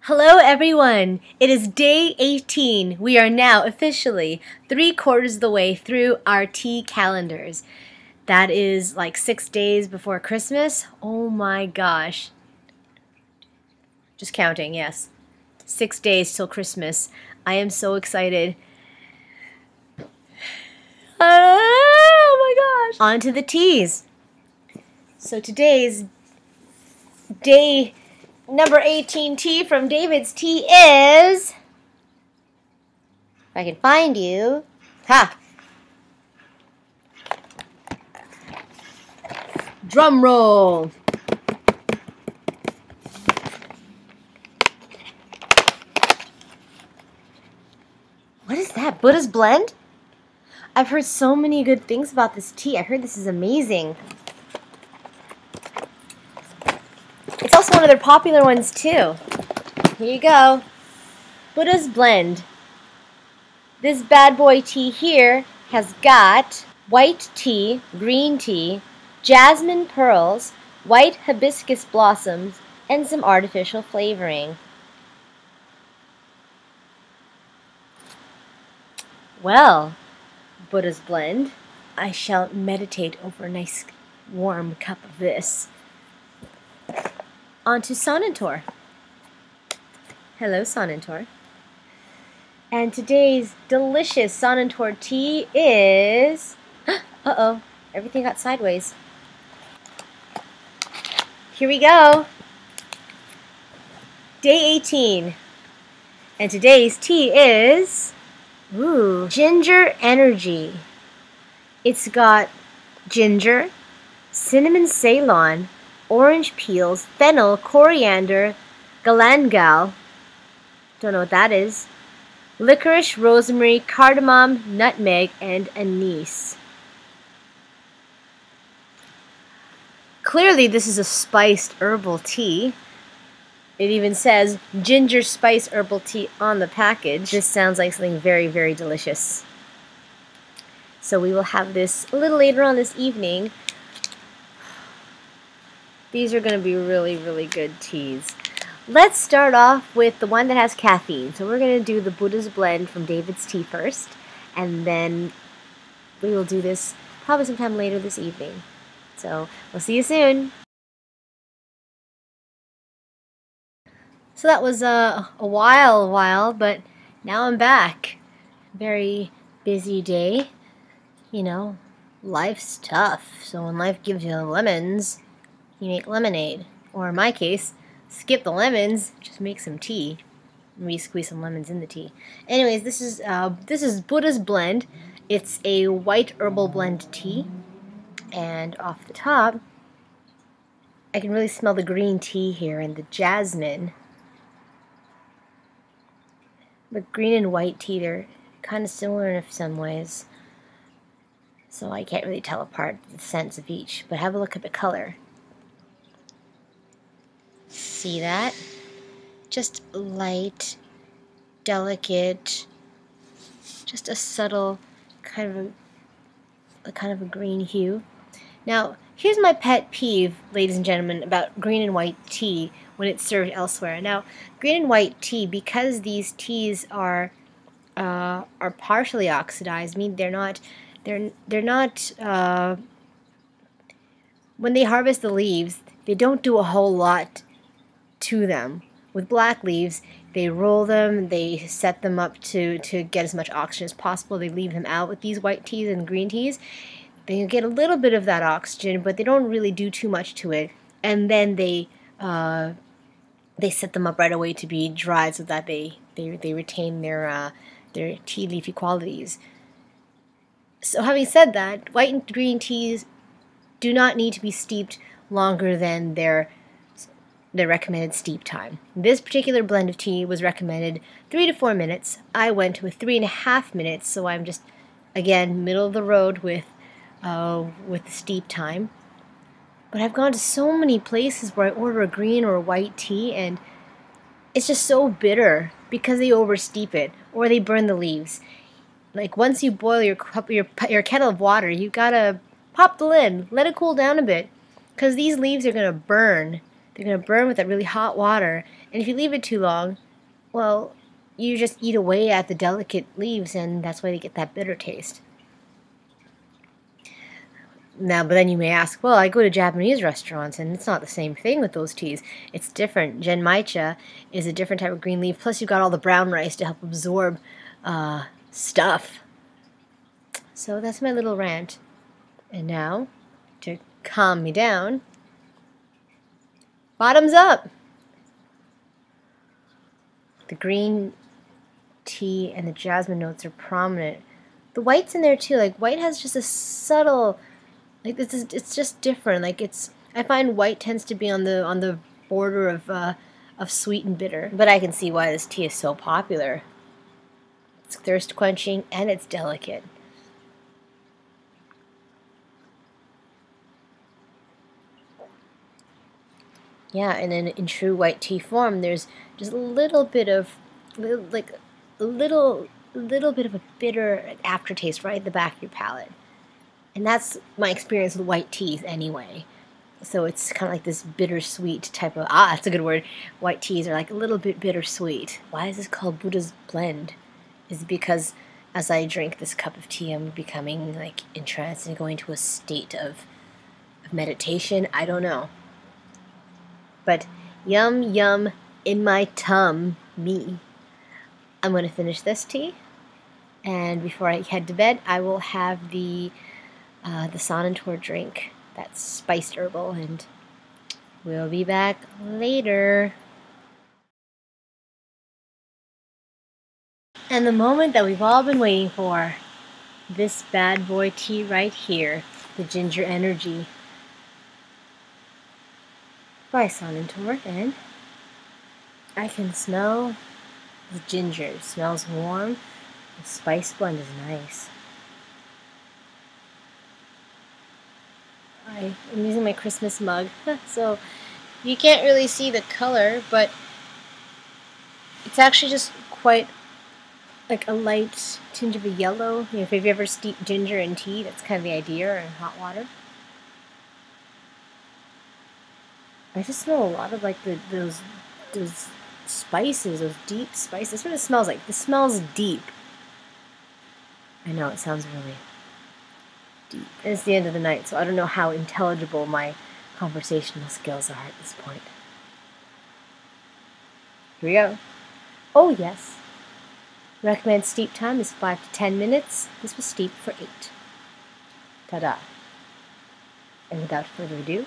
Hello everyone! It is day 18. We are now officially 3/4 of the way through our tea calendars. That is like 6 days before Christmas. Oh my gosh. Just counting, yes. 6 days till Christmas. I am so excited. Oh my gosh! On to the teas. So today's day number 18 tea from David's Tea is, if I can find you, drum roll. What is that? Buddha's Blend? I've heard so many good things about this tea. I heard this is amazing. It's also one of their popular ones too. Here you go. Buddha's Blend. This bad boy tea here has got white tea, green tea, jasmine pearls, white hibiscus blossoms, and some artificial flavoring. Well, Buddha's Blend, I shall meditate over a nice warm cup of this. On to Sonnentor. Hello, Sonnentor. And today's delicious Sonnentor tea is... Uh-oh, everything got sideways. Here we go. Day 18. And today's tea is... Ginger Energy. It's got ginger, cinnamon Ceylon, orange peels, fennel, coriander, galangal, don't know what that is, licorice, rosemary, cardamom, nutmeg, and anise. Clearly this is a spiced herbal tea. It even says ginger spice herbal tea on the package. This sounds like something very, very delicious. So we will have this a little later on this evening. These are going to be really, really good teas. Let's start off with the one that has caffeine. So we're going to do the Buddha's Blend from David's Tea first. And then we will do this probably sometime later this evening. So we'll see you soon. So that was a while, but now I'm back. Very busy day. You know, life's tough. So when life gives you lemons, you make lemonade. Or in my case, skip the lemons, just make some tea. Maybe squeeze some lemons in the tea. Anyways, this is Buddha's Blend. It's a white herbal blend tea. And off the top, I can really smell the green tea here and the jasmine. But green and white tea, they're kind of similar in some ways. So I can't really tell apart the scents of each. But have a look at the color. See that? Just light, delicate, just a subtle kind of a green hue. Now, here's my pet peeve, ladies and gentlemen, about green and white tea when it's served elsewhere. Now, green and white tea, because these teas are partially oxidized, I mean they're not when they harvest the leaves, they don't do a whole lot to them. With black leaves, they roll them, they set them up to get as much oxygen as possible. They leave them out. With these white teas and green teas, they get a little bit of that oxygen, but they don't really do too much to it. And then they set them up right away to be dried so that they retain their tea leafy qualities. So having said that, white and green teas do not need to be steeped longer than their recommended steep time. This particular blend of tea was recommended 3 to 4 minutes. I went with 3.5 minutes, so I'm just, again, middle of the road with the steep time. But I've gone to so many places where I order a green or a white tea, and it's just so bitter because they oversteep it or they burn the leaves. Like once you boil your kettle of water, you gotta pop the lid, let it cool down a bit, because these leaves are gonna burn. They're going to burn with that really hot water. And if you leave it too long, well, you just eat away at the delicate leaves, and that's why they get that bitter taste. Now, but then you may ask, well, I go to Japanese restaurants, and it's not the same thing with those teas. It's different. Genmaicha is a different type of green leaf, plus you've got all the brown rice to help absorb stuff. So that's my little rant. And now, to calm me down, bottoms up! The green tea and the jasmine notes are prominent. The white's in there too. Like, white has just a subtle... Like, it's just different. Like, I find white tends to be on the border of sweet and bitter. But I can see why this tea is so popular. It's thirst quenching and it's delicate. Yeah, and in true white tea form, there's just a little bit of bit of a bitter aftertaste right at the back of your palate. And that's my experience with white teas anyway. So it's kind of like this bittersweet type of, that's a good word. White teas are like a little bit bittersweet. Why is this called Buddha's Blend? Is it because as I drink this cup of tea, I'm becoming like entranced and going to a state of meditation? I don't know. But yum, yum in my tum, me. I'm going to finish this tea. And before I head to bed, I will have the Sonnentor drink that's spiced herbal, and we'll be back later. And the moment that we've all been waiting for, this bad boy tea right here, the Ginger Energy by Sonnentor, and I can smell the ginger. It smells warm. The spice blend is nice. I'm using my Christmas mug, so you can't really see the color, but it's actually just quite like a light tinge of a yellow. You know, if you've ever steeped ginger in tea, that's kind of the idea, or in hot water. I just smell a lot of like those spices, those deep spices. That's what it smells like. This smells deep. I know it sounds really deep. And it's the end of the night, so I don't know how intelligible my conversational skills are at this point. Here we go. Oh yes. Recommended steep time is 5 to 10 minutes. This was steeped for 8. Ta-da. And without further ado,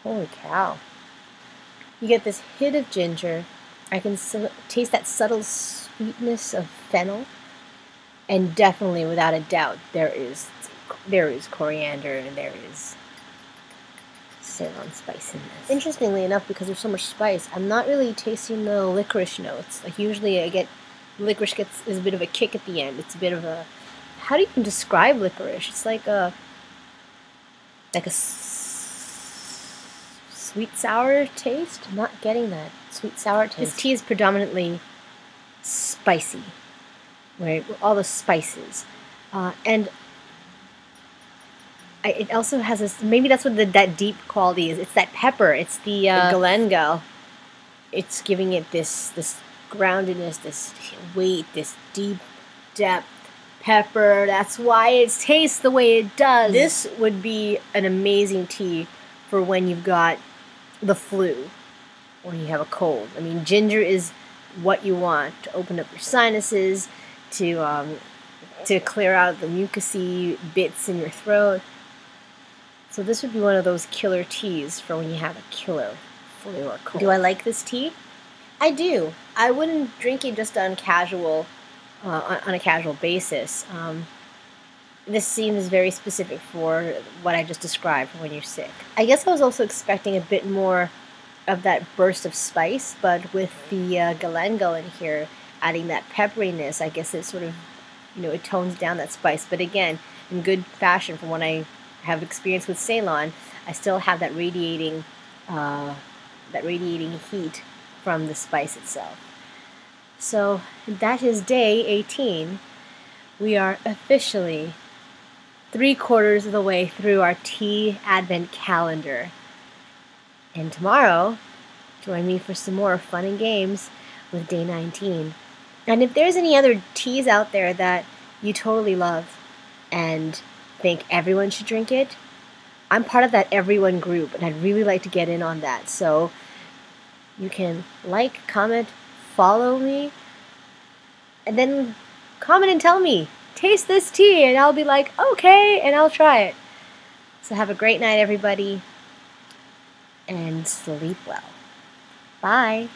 holy cow. You get this hit of ginger. I can taste that subtle sweetness of fennel. And definitely, without a doubt, there is coriander and there is Ceylon spice in this. Interestingly enough, because there's so much spice, I'm not really tasting the licorice notes. Like, usually I get, licorice is a bit of a kick at the end. It's a bit of a, how do you even describe licorice? It's like a sweet sour taste. I'm not getting that sweet sour taste. This tea is predominantly spicy, right? All the spices, and it also has this. Maybe that's what that deep quality is. It's that pepper. It's the galangal. It's giving it this groundedness, this weight, this deep depth pepper. That's why it tastes the way it does. This would be an amazing tea for when you've got the flu or you have a cold. I mean, ginger is what you want to open up your sinuses, to clear out the mucousy bits in your throat. So this would be one of those killer teas for when you have a killer flu or cold. Do I like this tea? I do. I wouldn't drink it just on a casual basis. This seems very specific for what I just described for when you're sick. I guess I was also expecting a bit more of that burst of spice, but with the galangal in here, adding that pepperiness, I guess it sort of, it tones down that spice. But again, in good fashion, from what I have experience with Ceylon, I still have that radiating heat from the spice itself. So that is day 18. We are officially 3/4 of the way through our tea advent calendar. And tomorrow, join me for some more fun and games with day 19. And if there's any other teas out there that you totally love and think everyone should drink it, I'm part of that everyone group, and I'd really like to get in on that. So you can like, comment, follow me, and then comment and tell me, taste this tea, and I'll be like, okay, and I'll try it. So have a great night, everybody, and sleep well. Bye.